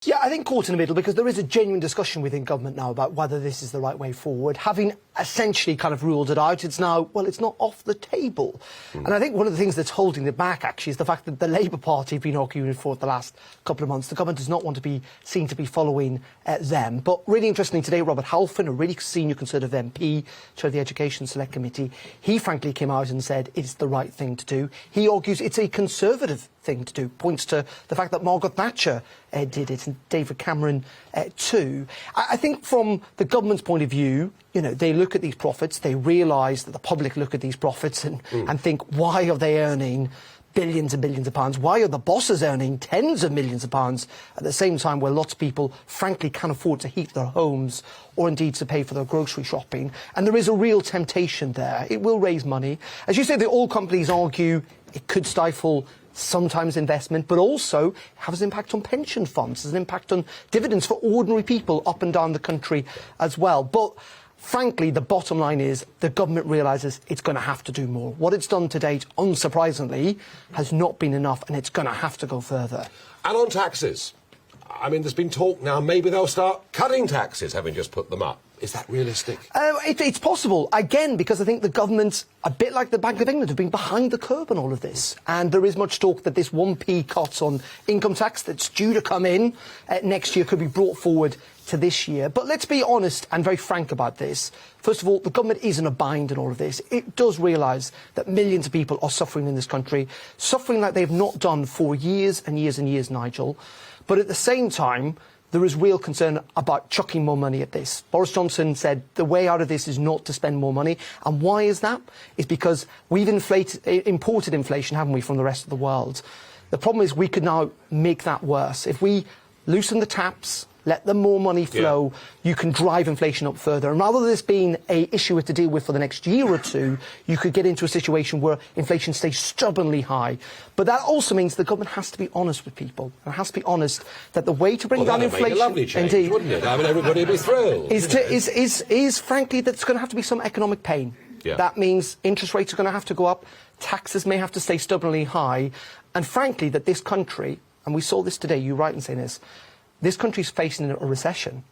Yeah, I think caught in the middle because there is a genuine discussion within government now about whether this is the right way forward. Having essentially kind of ruled it out, it's now, well, it's not off the table. And I think one of the things that's holding it back, actually, is the fact that the Labour Party have been arguing for it the last couple of months. The government does not want to be seen to be following them. But really interestingly today, Robert Halfon, a really senior Conservative MP, chair of the Education Select Committee, he frankly came out and said it's the right thing to do. He argues it's a Conservative thing to do, points to the fact that Margaret Thatcher did it, and David Cameron too. I think from the government's point of view, you know, they look at these profits, they realise that the public look at these profits and think, why are they earning billions and billions of pounds? Why are the bosses earning tens of millions of pounds at the same time where lots of people frankly can't afford to heat their homes or indeed to pay for their grocery shopping? And there is a real temptation there. It will raise money. As you say, all companies argue it could stifle sometimes investment, but also has an impact on pension funds, has an impact on dividends for ordinary people up and down the country as well. But frankly, the bottom line is the government realises it's going to have to do more. What it's done to date, unsurprisingly, has not been enough, and it's going to have to go further. And on taxes, I mean, there's been talk now maybe they'll start cutting taxes, having just put them up. Is that realistic? It's possible, again, because I think the government, a bit like the Bank of England, have been behind the curve on all of this. And there is much talk that this 1p cut on income tax that's due to come in next year could be brought forward to this year. But let's be honest and very frank about this. First of all, the government is in a bind in all of this. It does realise that millions of people are suffering in this country, suffering like they've not done for years and years and years, Nigel. But at the same time, there is real concern about chucking more money at this. Boris Johnson said the way out of this is not to spend more money. And why is that? It's because we've imported inflation, haven't we, from the rest of the world. The problem is we could now make that worse. If we loosen the taps, let them more money flow, you can drive inflation up further. And rather than this being an issue to deal with for the next year or two, you could get into a situation where inflation stays stubbornly high. But that also means the government has to be honest with people. And has to be honest that the way to bring down inflation, make a lovely change, indeed, wouldn't it? I mean, everybody would be thrilled. Is frankly that it's going to have to be some economic pain. Yeah. That means interest rates are going to have to go up, taxes may have to stay stubbornly high, and frankly that this country, and we saw this today, you're right in saying this country is facing a recession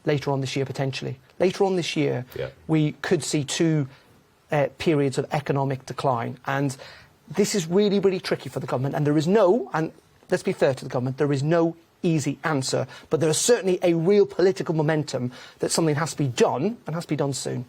later on this year, potentially. Later on this year, we could see two periods of economic decline. And this is really, really tricky for the government. And there is no, and let's be fair to the government, there is no easy answer. But there is certainly a real political momentum that something has to be done, and has to be done soon.